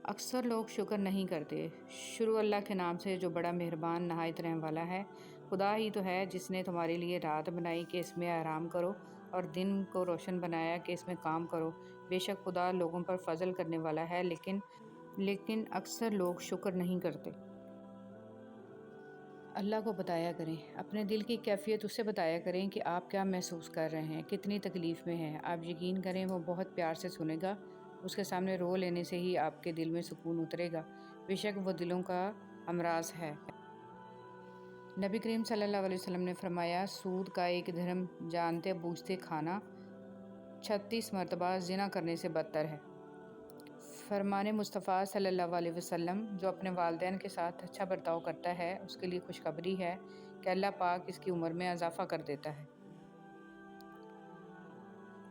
اکثر لوگ شکر نہیں کرتے۔ شروع اللہ کے نام سے جو بڑا مہربان نہایت رحم والا ہے۔ خدا ہی تو ہے جس نے تمہارے لیے رات بنائی کہ اس میں آرام کرو اور دن کو روشن بنایا کہ اس میں کام کرو۔ بے شک خدا لوگوں پر فضل کرنے والا ہے لیکن اکثر لوگ شکر نہیں کرتے۔ اللہ کو بتایا کریں، اپنے دل کی کیفیت اسے بتایا کریں کہ آپ کیا محسوس کر رہے ہیں، کتنی تکلیف میں ہیں۔ آپ یقین کریں وہ بہت پیار سے سنے گا۔ اس کے سامنے رو لینے سے ہی آپ کے دل میں سکون اترے گا۔ بے شک وہ دلوں کا امراض ہے۔ نبی کریم صلی اللہ علیہ وسلم نے فرمایا، سود کا 1 درہم جانتے بوجھتے کھانا 36 مرتبہ زنا کرنے سے بدتر ہے۔ فرمان مصطفیٰ صلی اللہ علیہ وسلم، جو اپنے والدین کے ساتھ اچھا برتاؤ کرتا ہے اس کے لیے خوشخبری ہے کہ اللہ پاک اس کی عمر میں اضافہ کر دیتا ہے۔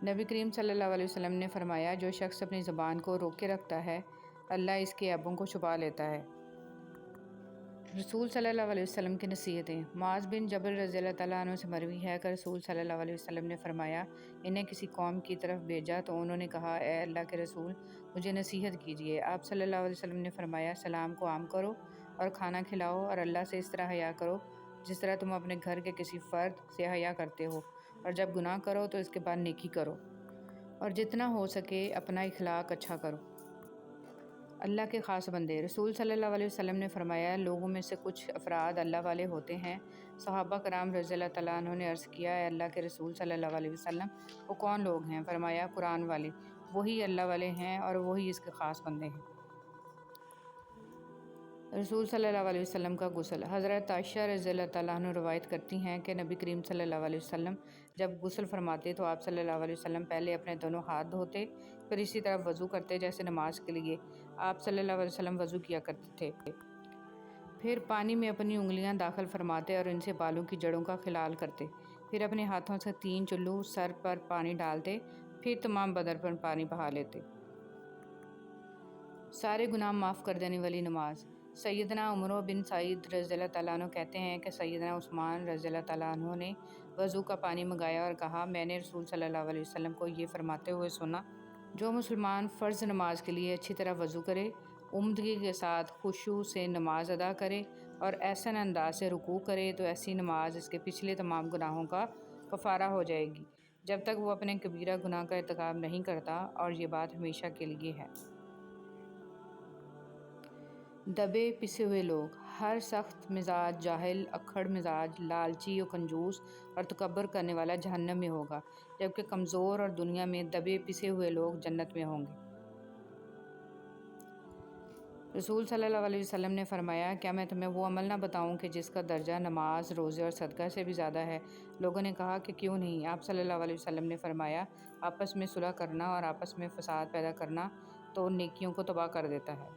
نبی کریم صلی اللہ علیہ وسلم نے فرمایا، جو شخص اپنی زبان کو روکے رکھتا ہے اللہ اس کے عیبوں کو چھپا لیتا ہے۔ رسول صلی اللہ علیہ وسلم کی نصیحتیں۔ معاذ بن جبل رضی اللہ تعالیٰ عنہ سے مروی ہے کہ رسول صلی اللہ علیہ وسلم نے فرمایا، انہیں کسی قوم کی طرف بھیجا تو انہوں نے کہا، اے اللہ کے رسول مجھے نصیحت کیجیے۔ آپ صلی اللہ علیہ وسلم نے فرمایا، سلام کو عام کرو اور کھانا کھلاؤ اور اللہ سے اس طرح حیا کرو جس طرح تم اپنے گھر کے کسی فرد سے حیا کرتے ہو، اور جب گناہ کرو تو اس کے بعد نیکی کرو، اور جتنا ہو سکے اپنا اخلاق اچھا کرو۔ اللہ کے خاص بندے۔ رسول صلی اللہ علیہ وسلم نے فرمایا، لوگوں میں سے کچھ افراد اللہ والے ہوتے ہیں۔ صحابہ کرام رضی اللہ تعالیٰ عنہ نے عرض کیا، اے اللہ کے رسول صلی اللہ علیہ وسلم وہ کون لوگ ہیں؟ فرمایا، قرآن والے، وہی اللہ والے ہیں اور وہی اس کے خاص بندے ہیں۔ رسول صلی اللہ علیہ وسلم کا غسل۔ حضرت عائشہ رضی اللہ تعالیٰ عنہ روایت کرتی ہیں کہ نبی کریم صلی اللہ علیہ وسلم جب غسل فرماتے تو آپ صلی اللہ علیہ وسلم پہلے اپنے دونوں ہاتھ دھوتے، پھر اسی طرح وضو کرتے جیسے نماز کے لیے آپ صلی اللہ علیہ وسلم وضو کیا کرتے تھے۔ پھر پانی میں اپنی انگلیاں داخل فرماتے اور ان سے بالوں کی جڑوں کا خلال کرتے، پھر اپنے ہاتھوں سے 3 چلو سر پر پانی ڈالتے، پھر تمام بدن پر پانی بہا لیتے۔ سارے گناہ معاف کر دینے والی نماز۔ سیدنا عمر بن سعید رضی اللہ تعالیٰ عنہ کہتے ہیں کہ سیدنا عثمان رضی اللہ تعالیٰ عنہ نے وضو کا پانی منگایا اور کہا، میں نے رسول صلی اللہ علیہ وسلم کو یہ فرماتے ہوئے سنا، جو مسلمان فرض نماز کے لیے اچھی طرح وضو کرے، عمدگی کے ساتھ خشوع سے نماز ادا کرے اور احسن انداز سے رکوع کرے تو ایسی نماز اس کے پچھلے تمام گناہوں کا کفارہ ہو جائے گی جب تک وہ اپنے کبیرہ گناہ کا ارتکاب نہیں کرتا، اور یہ بات ہمیشہ کے لیے ہے۔ دبے پسے ہوئے لوگ۔ ہر سخت مزاج، جاہل، اکڑ مزاج، لالچی و کنجوس اور تکبر کرنے والا جہنم میں ہوگا، جبکہ کمزور اور دنیا میں دبے پسے ہوئے لوگ جنت میں ہوں گے۔ رسول صلی اللہ علیہ وسلم نے فرمایا، کیا میں تمہیں وہ عمل نہ بتاؤں کہ جس کا درجہ نماز، روزے اور صدقہ سے بھی زیادہ ہے؟ لوگوں نے کہا کہ کیوں نہیں؟ آپ صلی اللہ علیہ وسلم نے فرمایا، آپس میں صلح کرنا اور آپس میں فساد پیدا کرنا تو نیکیوں کو تباہ کر دیتا ہے۔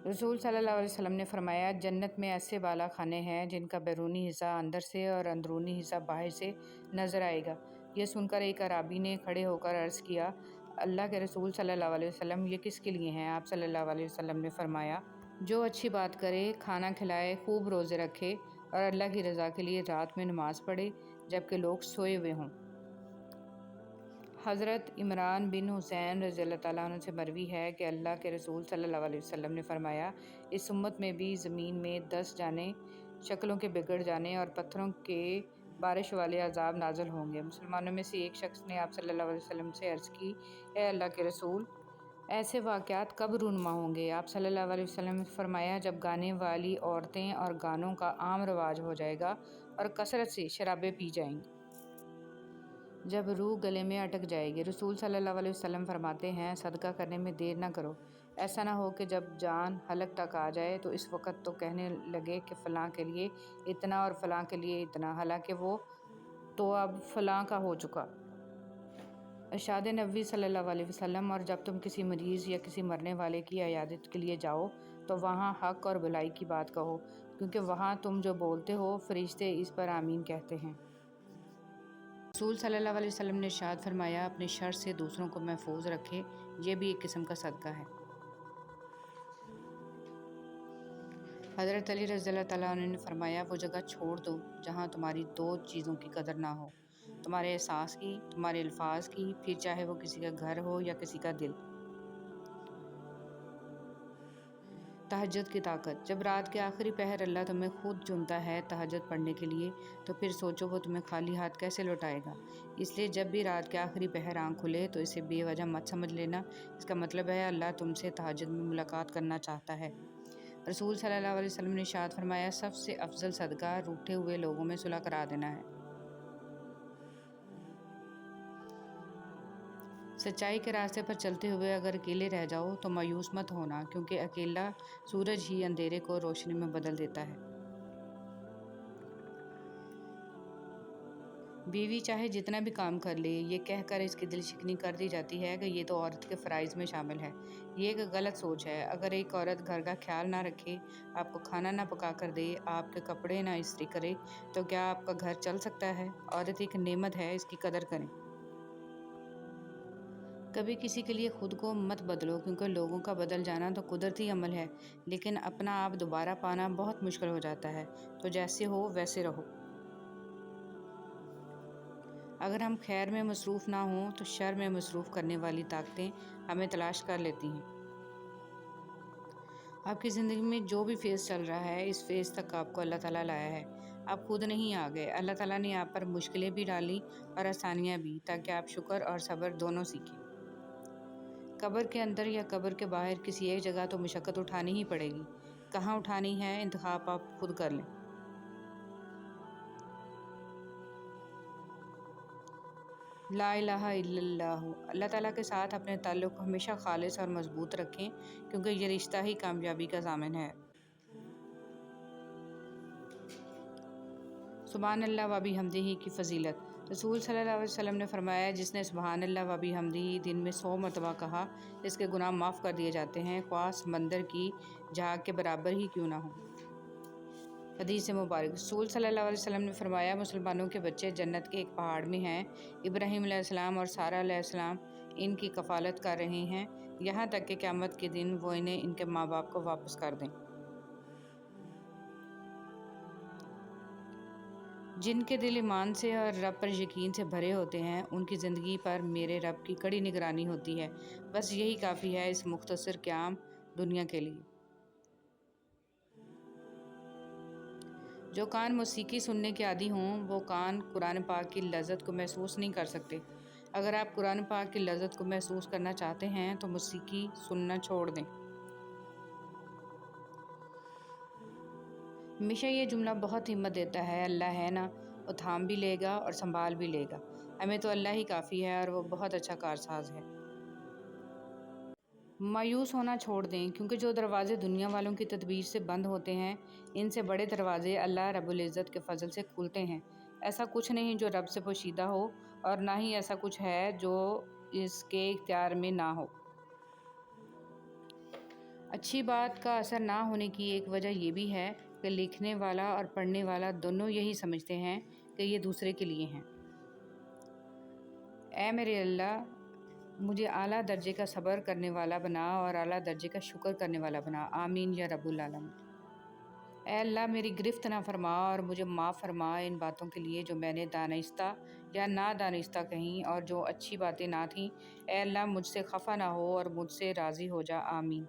رسول صلی اللہ علیہ وسلم نے فرمایا، جنت میں ایسے بالا خانے ہیں جن کا بیرونی حصہ اندر سے اور اندرونی حصہ باہر سے نظر آئے گا۔ یہ سن کر ایک اعرابی نے کھڑے ہو کر عرض کیا، اللہ کے رسول صلی اللہ علیہ وسلم یہ کس کے لیے ہیں؟ آپ صلی اللہ علیہ وسلم نے فرمایا، جو اچھی بات کرے، کھانا کھلائے، خوب روزے رکھے اور اللہ کی رضا کے لیے رات میں نماز پڑھے جبکہ لوگ سوئے ہوئے ہوں۔ حضرت عمران بن حسین رضی اللہ تعالیٰ عنہ سے مروی ہے کہ اللہ کے رسول صلی اللہ علیہ وسلم نے فرمایا، اس امت میں بھی زمین میں 10 جانیں شکلوں کے بگڑ جانے اور پتھروں کے بارش والے عذاب نازل ہوں گے۔ مسلمانوں میں سے ایک شخص نے آپ صلی اللہ علیہ وسلم سے عرض کی، اے اللہ کے رسول ایسے واقعات کب رونما ہوں گے؟ آپ صلی اللہ علیہ وسلم نے فرمایا، جب گانے والی عورتیں اور گانوں کا عام رواج ہو جائے گا اور کثرت سے شرابیں پی جائیں گی، جب روح گلے میں اٹک جائے گی۔ رسول صلی اللہ علیہ وسلم فرماتے ہیں، صدقہ کرنے میں دیر نہ کرو، ایسا نہ ہو کہ جب جان حلق تک آ جائے تو اس وقت تو کہنے لگے کہ فلاں کے لیے اتنا اور فلاں کے لیے اتنا، حالانکہ وہ تو اب فلاں کا ہو چکا۔ ارشاد نبوی صلی اللہ علیہ وسلم، اور جب تم کسی مریض یا کسی مرنے والے کی عیادت کے لیے جاؤ تو وہاں حق اور بھلائی کی بات کہو، کیونکہ وہاں تم جو بولتے ہو فرشتے اس پر آمین کہتے ہیں۔ رسول صلی اللہ علیہ وسلم نے ارشاد فرمایا، اپنے شر سے دوسروں کو محفوظ رکھے، یہ بھی ایک قسم کا صدقہ ہے۔ حضرت علی رضی اللہ تعالیٰ عنہ نے فرمایا، وہ جگہ چھوڑ دو جہاں تمہاری 2 چیزوں کی قدر نہ ہو، تمہارے احساس کی، تمہارے الفاظ کی، پھر چاہے وہ کسی کا گھر ہو یا کسی کا دل۔ تہجد کی طاقت۔ جب رات کے آخری پہر اللہ تمہیں خود چنتا ہے تہجد پڑھنے کے لیے، تو پھر سوچو وہ تمہیں خالی ہاتھ کیسے لوٹائے گا۔ اس لیے جب بھی رات کے آخری پہر آنکھ کھلے تو اسے بے وجہ مت سمجھ لینا۔ اس کا مطلب ہے اللہ تم سے تہجد میں ملاقات کرنا چاہتا ہے۔ رسول صلی اللہ علیہ وسلم نے ارشاد فرمایا، سب سے افضل صدقہ روٹھے ہوئے لوگوں میں صلح کرا دینا ہے۔ سچائی کے راستے پر چلتے ہوئے اگر اکیلے رہ جاؤ تو مایوس مت ہونا، کیونکہ اکیلا سورج ہی اندھیرے کو روشنی میں بدل دیتا ہے۔ بیوی چاہے جتنا بھی کام کر لے، یہ کہہ کر اس کی دل شکنی کر دی جاتی ہے کہ یہ تو عورت کے فرائض میں شامل ہے۔ یہ ایک غلط سوچ ہے۔ اگر ایک عورت گھر کا خیال نہ رکھے، آپ کو کھانا نہ پکا کر دے، آپ کے کپڑے نہ استری کرے، تو کیا آپ کا گھر چل سکتا ہے؟ عورت ایک نعمت ہے، اس کی قدر کریں۔ کبھی کسی کے لیے خود کو مت بدلو، کیونکہ لوگوں کا بدل جانا تو قدرتی عمل ہے، لیکن اپنا آپ دوبارہ پانا بہت مشکل ہو جاتا ہے۔ تو جیسے ہو ویسے رہو۔ اگر ہم خیر میں مصروف نہ ہوں تو شر میں مصروف کرنے والی طاقتیں ہمیں تلاش کر لیتی ہیں۔ آپ کی زندگی میں جو بھی فیز چل رہا ہے، اس فیز تک آپ کو اللہ تعالیٰ لایا ہے۔ آپ خود نہیں آ گئے، اللہ تعالیٰ نے آپ پر مشکلیں بھی ڈالی اور آسانیاں بھی، تاکہ آپ شکر اور صبر دونوں سیکھیں۔ قبر کے اندر یا قبر کے باہر کسی ایک جگہ تو مشقت اٹھانی ہی پڑے گی۔ کہاں اٹھانی ہے، انتخاب آپ خود کر لیں۔ لا الہ الا اللہ۔ اللہ تعالیٰ کے ساتھ اپنے تعلق کو ہمیشہ خالص اور مضبوط رکھیں، کیونکہ یہ رشتہ ہی کامیابی کا ضامن ہے۔ سبحان اللہ و بحمدہ کی فضیلت۔ رسول صلی اللہ علیہ وسلم نے فرمایا، جس نے سبحان اللہ و بحمدہ دن میں 100 مرتبہ کہا، اس کے گناہ معاف کر دیے جاتے ہیں، خواہ سمندر کی جھاگ کے برابر ہی کیوں نہ ہو۔ حدیث مبارک۔ رسول صلی اللہ علیہ وسلم نے فرمایا، مسلمانوں کے بچے جنت کے ایک پہاڑ میں ہیں۔ ابراہیم علیہ السلام اور سارہ علیہ السلام ان کی کفالت کر رہے ہیں، یہاں تک کہ قیامت کے دن وہ انہیں ان کے ماں باپ کو واپس کر دیں۔ جن کے دل ایمان سے اور رب پر یقین سے بھرے ہوتے ہیں، ان کی زندگی پر میرے رب کی کڑی نگرانی ہوتی ہے۔ بس یہی کافی ہے اس مختصر قیام دنیا کے لیے۔ جو کان موسیقی سننے کے عادی ہوں، وہ کان قرآن پاک کی لذت کو محسوس نہیں کر سکتے۔ اگر آپ قرآن پاک کی لذت کو محسوس کرنا چاہتے ہیں تو موسیقی سننا چھوڑ دیں۔ ہمیشہ یہ جملہ بہت ہمت دیتا ہے، اللہ ہے نا، وہ تھام بھی لے گا اور سنبھال بھی لے گا۔ ہمیں تو اللہ ہی کافی ہے اور وہ بہت اچھا کارساز ہے۔ مایوس ہونا چھوڑ دیں، کیونکہ جو دروازے دنیا والوں کی تدبیر سے بند ہوتے ہیں، ان سے بڑے دروازے اللہ رب العزت کے فضل سے کھلتے ہیں۔ ایسا کچھ نہیں جو رب سے پوشیدہ ہو، اور نہ ہی ایسا کچھ ہے جو اس کے اختیار میں نہ ہو۔ اچھی بات کا اثر نہ ہونے کی ایک وجہ یہ بھی ہے کہ لکھنے والا اور پڑھنے والا دونوں یہی سمجھتے ہیں کہ یہ دوسرے کے لیے ہیں۔ اے میرے اللہ، مجھے اعلیٰ درجے کا صبر کرنے والا بنا اور اعلیٰ درجے کا شکر کرنے والا بنا، آمین یا رب العالمین۔ اے اللہ، میری گرفت نہ فرما اور مجھے معاف فرما ان باتوں کے لیے جو میں نے دانستہ یا نہ دانستہ کہیں اور جو اچھی باتیں نہ تھیں۔ اے اللہ، مجھ سے خفا نہ ہو اور مجھ سے راضی ہو جا، آمین۔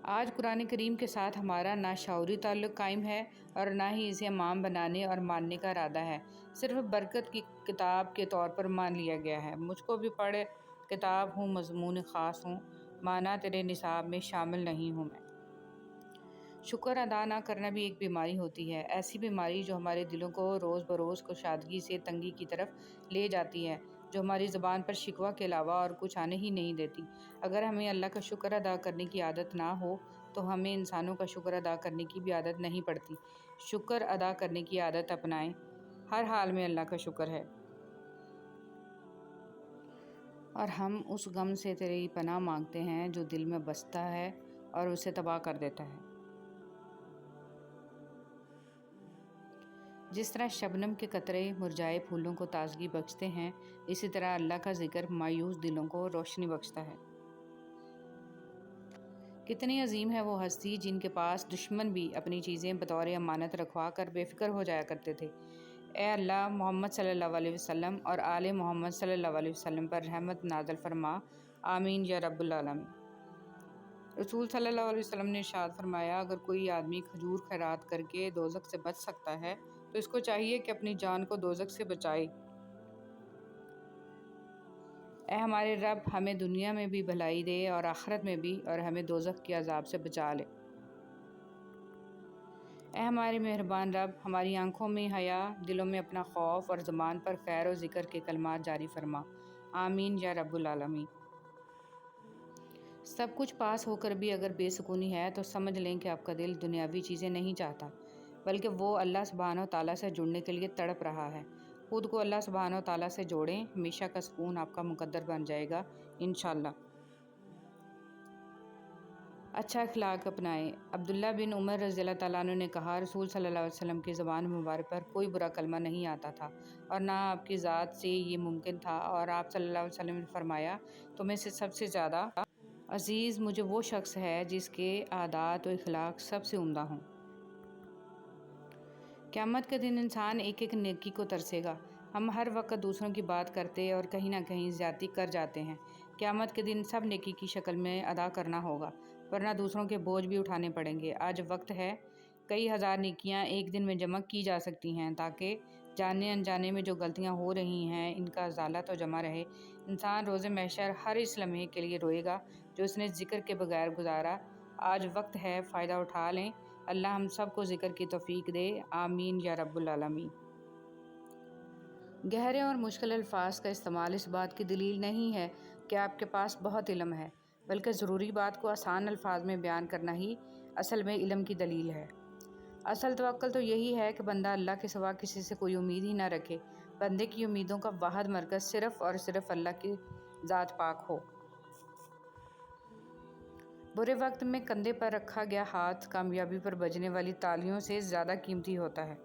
آج قرآن کریم کے ساتھ ہمارا نہ شعوری تعلق قائم ہے اور نہ ہی اسے امام بنانے اور ماننے کا ارادہ ہے، صرف برکت کی کتاب کے طور پر مان لیا گیا ہے۔ مجھ کو بھی پڑھ کتاب ہوں، مضمون خاص ہوں، مانا تیرے نصاب میں شامل نہیں ہوں میں۔ شکر ادا نہ کرنا بھی ایک بیماری ہوتی ہے، ایسی بیماری جو ہمارے دلوں کو روز بروز کشادگی سے تنگی کی طرف لے جاتی ہے، جو ہماری زبان پر شکوہ کے علاوہ اور کچھ آنے ہی نہیں دیتی۔ اگر ہمیں اللہ کا شکر ادا کرنے کی عادت نہ ہو تو ہمیں انسانوں کا شکر ادا کرنے کی بھی عادت نہیں پڑتی۔ شکر ادا کرنے کی عادت اپنائیں، ہر حال میں اللہ کا شکر ہے۔ اور ہم اس غم سے تیری پناہ مانگتے ہیں جو دل میں بستا ہے اور اسے تباہ کر دیتا ہے۔ جس طرح شبنم کے قطرے مرجھائے پھولوں کو تازگی بخشتے ہیں، اسی طرح اللہ کا ذکر مایوس دلوں کو روشنی بخشتا ہے۔ کتنی عظیم ہے وہ ہستی جن کے پاس دشمن بھی اپنی چیزیں بطور امانت رکھوا کر بے فکر ہو جایا کرتے تھے۔ اے اللہ، محمد صلی اللہ علیہ وسلم اور آل محمد صلی اللہ علیہ وسلم پر رحمت نازل فرما، آمین یا رب العالمین۔ رسول صلی اللہ علیہ وسلم نے ارشاد فرمایا، اگر کوئی آدمی کھجور خیرات کر کے دوزخ سے بچ سکتا ہے تو اس کو چاہیے کہ اپنی جان کو دوزخ سے بچائے۔ اے ہمارے رب، ہمیں دنیا میں بھی بھلائی دے اور آخرت میں بھی، اور ہمیں دوزخ کے عذاب سے بچا لے۔ اے ہمارے مہربان رب، ہماری آنکھوں میں حیا، دلوں میں اپنا خوف اور زبان پر خیر و ذکر کے کلمات جاری فرما، آمین یا رب العالمین۔ سب کچھ پاس ہو کر بھی اگر بے سکونی ہے تو سمجھ لیں کہ آپ کا دل دنیاوی چیزیں نہیں چاہتا، بلکہ وہ اللہ سبحانہ و تعالیٰ سے جڑنے کے لیے تڑپ رہا ہے۔ خود کو اللہ سبحانہ و تعالیٰ سے جوڑیں، ہمیشہ کا سکون آپ کا مقدر بن جائے گا انشاءاللہ۔ اچھا اخلاق اپنائیں۔ عبداللہ بن عمر رضی اللہ تعالیٰ عنہ نے کہا، رسول صلی اللہ علیہ وسلم کی زبان مبارک پر کوئی برا کلمہ نہیں آتا تھا اور نہ آپ کی ذات سے یہ ممکن تھا، اور آپ صلی اللہ علیہ وسلم نے فرمایا، تمہیں سے سب سے زیادہ عزیز مجھے وہ شخص ہے جس کے عادات و اخلاق سب سے عمدہ ہوں۔ قیامت کے دن انسان ایک ایک نیکی کو ترسے گا۔ ہم ہر وقت دوسروں کی بات کرتے اور کہیں نہ کہیں زیادتی کر جاتے ہیں۔ قیامت کے دن سب نیکی کی شکل میں ادا کرنا ہوگا، ورنہ دوسروں کے بوجھ بھی اٹھانے پڑیں گے۔ آج وقت ہے، کئی ہزار نیکیاں ایک دن میں جمع کی جا سکتی ہیں تاکہ جانے انجانے میں جو غلطیاں ہو رہی ہیں ان کا ازالہ تو جمع رہے۔ انسان روز محشر ہر اس لمحے کے لیے روئے گا جو اس نے ذکر کے بغیر گزارا۔ آج وقت ہے، فائدہ اٹھا لیں۔ اللہ ہم سب کو ذکر کی توفیق دے، آمین یا رب العالمین۔ گہرے اور مشکل الفاظ کا استعمال اس بات کی دلیل نہیں ہے کہ آپ کے پاس بہت علم ہے، بلکہ ضروری بات کو آسان الفاظ میں بیان کرنا ہی اصل میں علم کی دلیل ہے۔ اصل توکل تو یہی ہے کہ بندہ اللہ کے سوا کسی سے کوئی امید ہی نہ رکھے، بندے کی امیدوں کا واحد مرکز صرف اور صرف اللہ کی ذات پاک ہو۔ برے وقت میں کندھے پر رکھا گیا ہاتھ کامیابی پر بجنے والی تالیوں سے زیادہ قیمتی ہوتا ہے۔